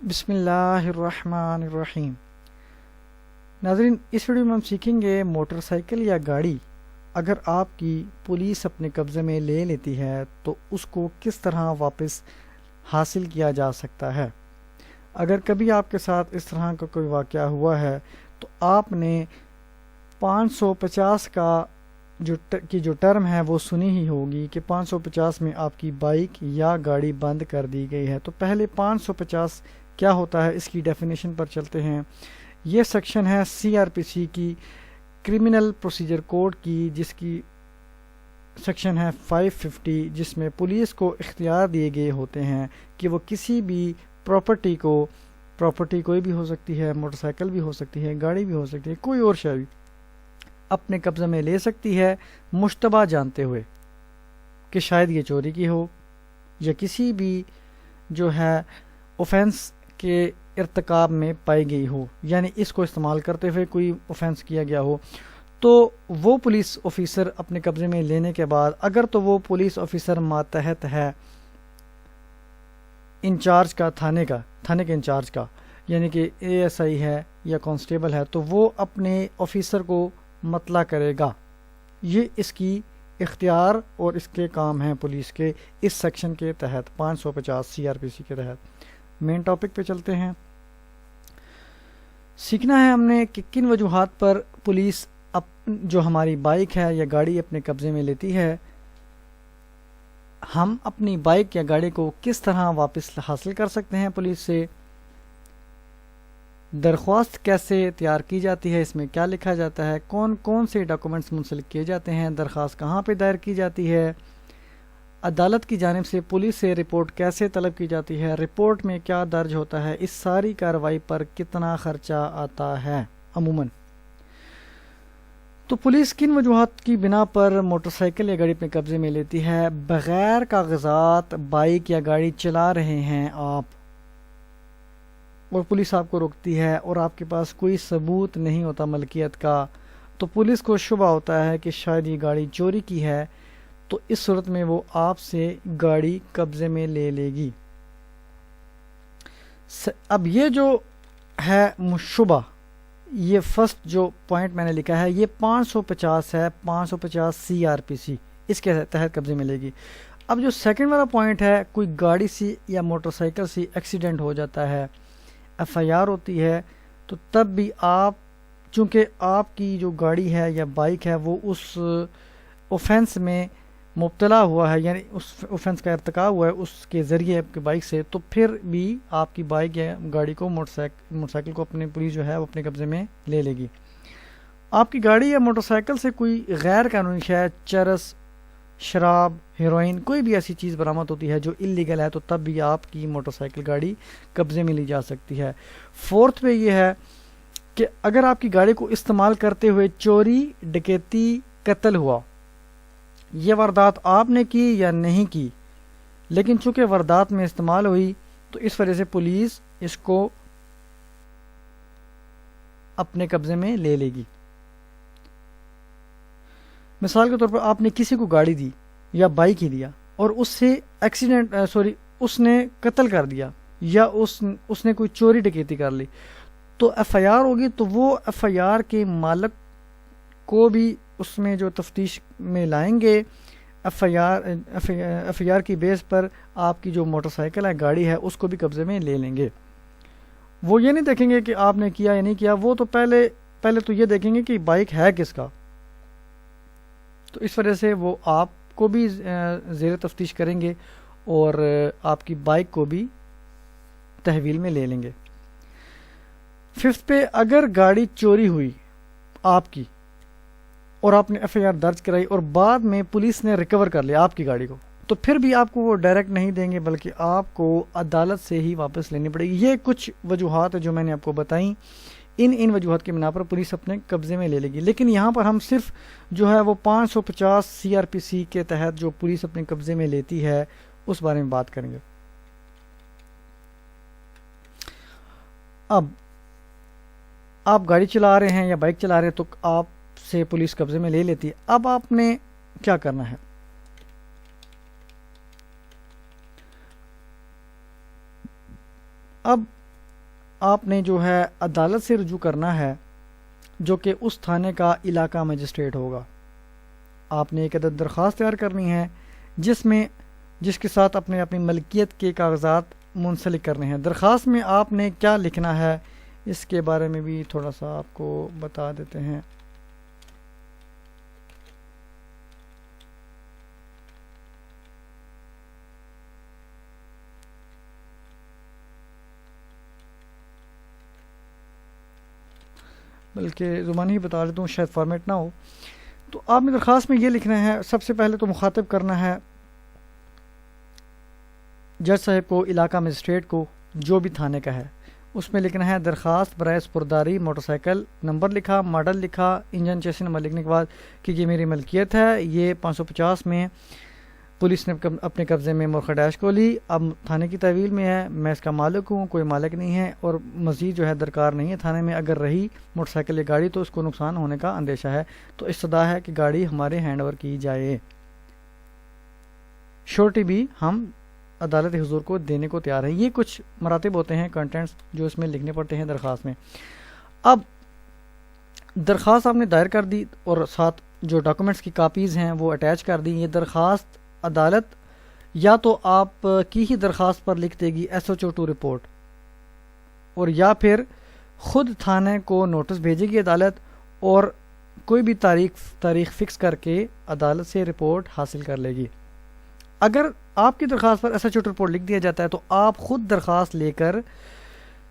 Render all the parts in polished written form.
بسم اللہ الرحمن الرحیم۔ ناظرین، اس ویڈیو میں ہم سیکھیں گے موٹر سائیکل یا گاڑی اگر آپ کی پولیس اپنے قبضے میں لے لیتی ہے تو اس کو کس طرح واپس حاصل کیا جا سکتا ہے۔ اگر کبھی آپ کے ساتھ اس طرح کا کوئی واقعہ ہوا ہے تو آپ نے 550 جو ٹرم ہے وہ سنی ہی ہوگی کہ 550 میں آپ کی بائک یا گاڑی بند کر دی گئی ہے۔ تو پہلے 550 کیا ہوتا ہے اس کی ڈیفینیشن پر چلتے ہیں۔ یہ سیکشن ہے CRPC کی کرمنل پروسیجر کوڈ کی، جس کی سیکشن ہے 550، جس میں پولیس کو اختیار دیے گئے ہوتے ہیں کہ وہ کسی بھی پراپرٹی کوئی بھی ہو سکتی ہے، موٹر سائیکل بھی ہو سکتی ہے، گاڑی بھی ہو سکتی ہے، کوئی اور شے بھی اپنے قبضے میں لے سکتی ہے، مشتبہ جانتے ہوئے کہ شاید یہ چوری کی ہو یا کسی بھی جو ہے اوفینس کے ارتکاب میں پائی گئی ہو، یعنی اس کو استعمال کرتے ہوئے کوئی اوفینس کیا گیا ہو۔ تو وہ پولیس آفیسر اپنے قبضے میں لینے کے بعد، اگر تو وہ پولیس آفیسر ماتحت ہے انچارج کا، تھانے کے انچارج کا، یعنی کہ ASI ہے یا کانسٹیبل ہے، تو وہ اپنے آفیسر کو مطلع کرے گا۔ یہ اس کی اختیار اور اس کے کام ہیں پولیس کے اس سیکشن کے تحت، 550 CRPC کے تحت۔ مین ٹاپک پہ چلتے ہیں۔ سیکھنا ہے ہم نے کہ کن وجوہات پر پولیس جو ہماری بائک ہے یا گاڑی اپنے قبضے میں لیتی ہے، ہم اپنی بائک یا گاڑی کو کس طرح واپس حاصل کر سکتے ہیں پولیس سے، درخواست کیسے تیار کی جاتی ہے، اس میں کیا لکھا جاتا ہے، کون کون سے ڈاکومنٹس منسلک کیے جاتے ہیں، درخواست کہاں پہ دائر کی جاتی ہے، عدالت کی جانب سے پولیس سے رپورٹ کیسے طلب کی جاتی ہے، رپورٹ میں کیا درج ہوتا ہے، اس ساری کارروائی پر کتنا خرچہ آتا ہے عموماً۔ تو پولیس کن وجوہات کی بنا پر موٹر سائیکل یا گاڑی اپنے قبضے میں لیتی ہے؟ بغیر کاغذات بائک یا گاڑی چلا رہے ہیں آپ اور پولیس آپ کو روکتی ہے اور آپ کے پاس کوئی ثبوت نہیں ہوتا ملکیت کا، تو پولیس کو شبہ ہوتا ہے کہ شاید یہ گاڑی چوری کی ہے، تو اس صورت میں وہ آپ سے گاڑی قبضے میں لے لے گی۔ اب یہ جو ہے شبہ، یہ فرسٹ جو پوائنٹ میں نے لکھا ہے، یہ 550 ہے، 550 CRPC اس کے تحت قبضے میں لے گی۔ اب جو سیکنڈ والا پوائنٹ ہے، کوئی گاڑی سی یا موٹر سائیکل سی ایکسیڈنٹ ہو جاتا ہے، FIR ہوتی ہے، تو تب بھی آپ، چونکہ آپ کی جو گاڑی ہے یا بائک ہے وہ اس اوفینس میں مبتلا ہوا ہے، یعنی اس اوفینس کا ارتکاب ہوا ہے اس کے ذریعے آپ کی بائک سے، تو پھر بھی آپ کی بائک یا گاڑی کو موٹر سائیکل کو اپنے پولیس جو ہے وہ اپنے قبضے میں لے لے گی۔ آپ کی گاڑی یا موٹر سائیکل سے کوئی غیر قانونی شے، چرس، شراب، ہیروئن، کوئی بھی ایسی چیز برآمد ہوتی ہے جو اللیگل ہے، تو تب بھی آپ کی موٹر سائیکل گاڑی قبضے میں لی جا سکتی ہے۔ فورتھ پہ یہ ہے کہ اگر آپ کی گاڑی کو استعمال کرتے ہوئے چوری، ڈکیتی، قتل ہوا، یہ واردات آپ نے کی یا نہیں کی، لیکن چونکہ واردات میں استعمال ہوئی تو اس وجہ سے پولیس اس کو اپنے قبضے میں لے لے گی۔ مثال کے طور پر آپ نے کسی کو گاڑی دی یا بائک ہی دیا اور اس سے اس نے قتل کر دیا یا اس نے کوئی چوری ڈکیتی کر لی، تو FIR ہوگی، تو وہ FIR کے مالک کو بھی اس میں جو تفتیش میں لائیں گے، FIR کی بیس پر آپ کی جو موٹر سائیکل ہے، گاڑی ہے، اس کو بھی قبضے میں لے لیں گے۔ وہ یہ نہیں دیکھیں گے کہ آپ نے کیا یا نہیں کیا، وہ تو پہلے تو یہ دیکھیں گے کہ بائک ہے کس کا، تو اس وجہ سے وہ آپ کو بھی زیر تفتیش کریں گے اور آپ کی بائک کو بھی تحویل میں لے لیں گے۔ ففتھ پہ، اگر گاڑی چوری ہوئی آپ کی اور آپ نے FIR درج کرائی اور بعد میں پولیس نے ریکور کر لیا آپ کی گاڑی کو، تو پھر بھی آپ کو وہ ڈائریکٹ نہیں دیں گے، بلکہ آپ کو عدالت سے ہی واپس لینی پڑے گی۔ یہ کچھ وجوہات جو میں نے آپ کو بتائیں، ان وجوہات کی بنا پر پولیس اپنے قبضے میں لے لے گی۔ لیکن یہاں پر ہم صرف جو ہے وہ 550 CRPC کے تحت جو پولیس اپنے قبضے میں لیتی ہے اس بارے میں بات کریں گے۔ اب آپ گاڑی چلا رہے ہیں یا بائک چلا رہے ہیں تو آپ سے پولیس قبضے میں لے لیتی ہے۔ اب آپ نے کیا کرنا ہے؟ اب آپ نے جو ہے عدالت سے رجوع کرنا ہے جو کہ اس تھانے کا علاقہ مجسٹریٹ ہوگا. آپ نے ایک عدد درخواست تیار کرنی ہے جس کے ساتھ اپنی ملکیت کے کاغذات منسلک کرنے ہیں. درخواست میں آپ نے کیا لکھنا ہے اس کے بارے میں بھی تھوڑا سا آپ کو بتا دیتے ہیں. بلکہ زبانی ہی بتا دیتا ہوں شاید فارمیٹ نہ ہو. تو آپ نے درخواست میں یہ لکھنا ہے، سب سے پہلے تو مخاطب کرنا ہے جج صاحب کو، علاقہ مجسٹریٹ کو، جو بھی تھانے کا ہے. اس میں لکھنا ہے درخواست برائے سپرداری موٹر سائیکل، نمبر لکھا، ماڈل لکھا، انجن چیسی نمبر لکھنے کے بعد کہ یہ میری ملکیت ہے، یہ 550 میں پولیس نے اپنے قبضے میں مرخہ ڈیش کو لی، اب تھانے کی تحویل میں ہے، میں اس کا مالک ہوں، کوئی مالک نہیں ہے اور مزید جو ہے درکار نہیں ہے تھانے میں. اگر رہی موٹر سائیکل یا گاڑی تو اس کو نقصان ہونے کا اندیشہ ہے، تو استدعا ہے کہ گاڑی ہمارے ہینڈ اوور کی جائے. شورٹی بھی ہم عدالت حضور کو دینے کو تیار ہیں. یہ کچھ مراتب ہوتے ہیں، کنٹینٹس جو اس میں لکھنے پڑتے ہیں درخواست میں. اب درخواست آپ نے دائر کر دی اور ساتھ جو ڈاکومنٹس کی کاپیز ہیں وہ اٹیچ کر دی. یہ درخواست عدالت یا تو آپ کی ہی درخواست پر لکھ دے گی SHO2 رپورٹ، اور یا پھر خود تھانے کو نوٹس بھیجے گی عدالت، اور کوئی بھی تاریخ فکس کر کے عدالت سے رپورٹ حاصل کر لے گی. اگر آپ کی درخواست پر SHO2 رپورٹ لکھ دیا جاتا ہے تو آپ خود درخواست لے کر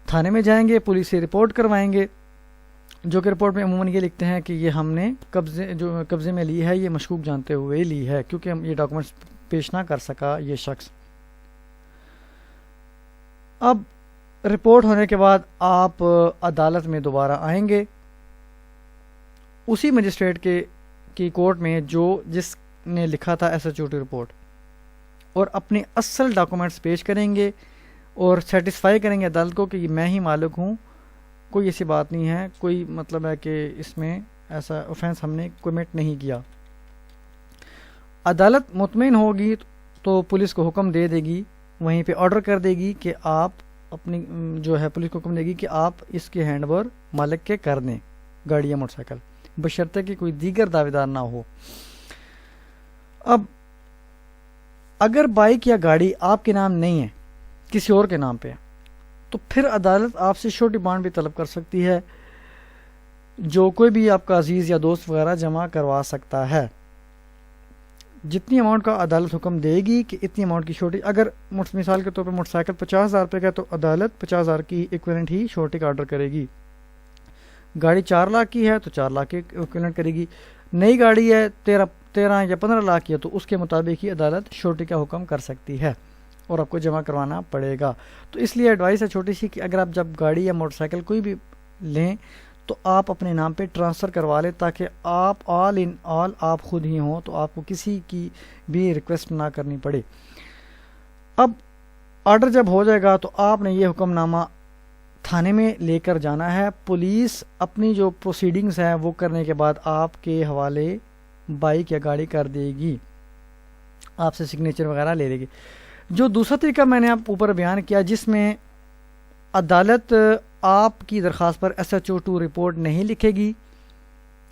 تھانے میں جائیں گے، پولیس سے رپورٹ کروائیں گے، جو کہ رپورٹ میں عموماً یہ لکھتے ہیں کہ یہ ہم نے قبضے میں لی ہے، یہ مشکوک جانتے ہوئے لی ہے کیونکہ ہم یہ ڈاکومنٹس پیش نہ کر سکا یہ شخص. اب رپورٹ ہونے کے بعد آپ عدالت میں دوبارہ آئیں گے اسی مجسٹریٹ کی کورٹ میں جس نے لکھا تھا SHO2 رپورٹ، اور اپنے اصل ڈاکومنٹس پیش کریں گے اور سیٹسفائی کریں گے عدالت کو کہ میں ہی مالک ہوں، کوئی ایسی بات نہیں ہے، کوئی مطلب ہے کہ اس میں ایسا آفینس ہم نے کمٹ نہیں کیا. عدالت مطمئن ہوگی تو پولیس کو حکم دے دے گی، وہیں پہ آرڈر کر دے گی کہ آپ اپنی جو ہے پولیس کو حکم دے گی کہ آپ اس کے ہینڈ اوور مالک کے کر دیں گاڑی یا موٹر سائیکل، بشرطے کہ کوئی دیگر دعوے دار نہ ہو. اب اگر بائک یا گاڑی آپ کے نام نہیں ہے، کسی اور کے نام پہ، تو پھر عدالت آپ سے شورٹی بانڈ بھی طلب کر سکتی ہے، جو کوئی بھی آپ کا عزیز یا دوست وغیرہ جمع کروا سکتا ہے. جتنی اماؤنٹ کا عدالت حکم دے گی کہ اتنی اماؤنٹ کی شورٹی، اگر مثال کے طور پہ موٹر سائیکل 50,000 روپے کا تو عدالت 50,000 کی ایکویلنٹ ہی شورٹی کا آرڈر کرے گی. گاڑی 4 لاکھ کی ہے تو 4 لاکھ کی ایکویلنٹ کرے گی. نئی گاڑی ہے 13 یا 15 لاکھ کی ہے تو اس کے مطابق ہی عدالت شورٹی کا حکم کر سکتی ہے اور آپ کو جمع کروانا پڑے گا. تو اس لیے ایڈوائس ہے چھوٹی سی کہ اگر آپ جب گاڑی یا موٹر سائیکل کوئی بھی لیں تو آپ اپنے نام پہ ٹرانسفر کروا لیں، تاکہ آپ آل آپ خود ہی ہوں، تو آپ کو کسی کی بھی ریکویسٹ نہ کرنی پڑے. اب آرڈر جب ہو جائے گا تو آپ نے یہ حکم نامہ تھانے میں لے کر جانا ہے. پولیس اپنی جو پروسیڈنگز ہیں وہ کرنے کے بعد آپ کے حوالے بائک یا گاڑی کر دے گی، آپ سے سگنیچر وغیرہ لے لے گی. جو دوسرا طریقہ میں نے آپ اوپر بیان کیا، جس میں عدالت آپ کی درخواست پر SHO2 رپورٹ نہیں لکھے گی،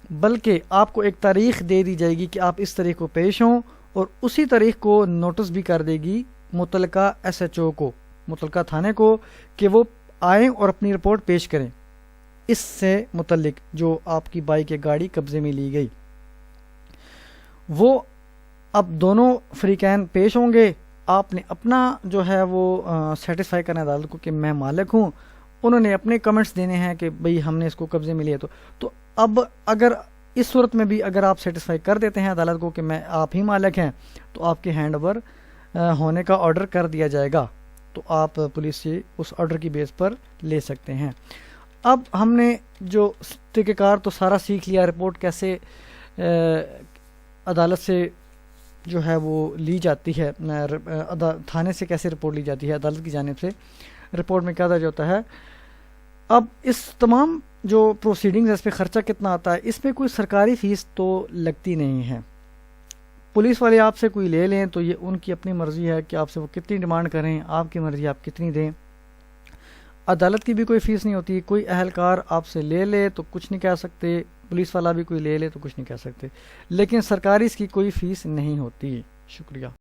بلکہ آپ کو ایک تاریخ دے دی جائے گی کہ آپ اس تاریخ کو پیش ہوں، اور اسی تاریخ کو نوٹس بھی کر دے گی متعلقہ SHO کو، متعلقہ تھانے کو، کہ وہ آئیں اور اپنی رپورٹ پیش کریں اس سے متعلق جو آپ کی بائک یا گاڑی قبضے میں لی گئی. وہ اب دونوں فریقین پیش ہوں گے. آپ نے اپنا جو ہے وہ سیٹسفائی کرنا عدالت کو کہ میں مالک ہوں، انہوں نے اپنے کمنٹس دینے ہیں کہ بھئی ہم نے اس کو قبضے میں لیا. تو اب اگر اس صورت میں بھی اگر آپ سیٹسفائی کر دیتے ہیں عدالت کو کہ میں آپ ہی مالک ہیں، تو آپ کے ہینڈ اوور ہونے کا آرڈر کر دیا جائے گا، تو آپ پولیس سے اس آرڈر کی بیس پر لے سکتے ہیں. اب ہم نے جو طریقہ کار تو سارا سیکھ لیا، رپورٹ کیسے عدالت سے جو ہے وہ لی جاتی ہے، تھانے سے کیسے رپورٹ لی جاتی ہے عدالت کی جانب سے، رپورٹ میں کیا درج ہوتا ہے. اب اس تمام جو پروسیڈنگز ہے اس پہ خرچہ کتنا آتا ہے، اس پہ کوئی سرکاری فیس تو لگتی نہیں ہے. پولیس والے آپ سے کوئی لے لیں تو یہ ان کی اپنی مرضی ہے کہ آپ سے وہ کتنی ڈیمانڈ کریں، آپ کی مرضی آپ کتنی دیں. عدالت کی بھی کوئی فیس نہیں ہوتی، کوئی اہلکار آپ سے لے لے تو کچھ نہیں کہہ سکتے، پولیس والا بھی کوئی لے لے تو کچھ نہیں کہہ سکتے، لیکن سرکاری اس کی کوئی فیس نہیں ہوتی۔ شکریہ۔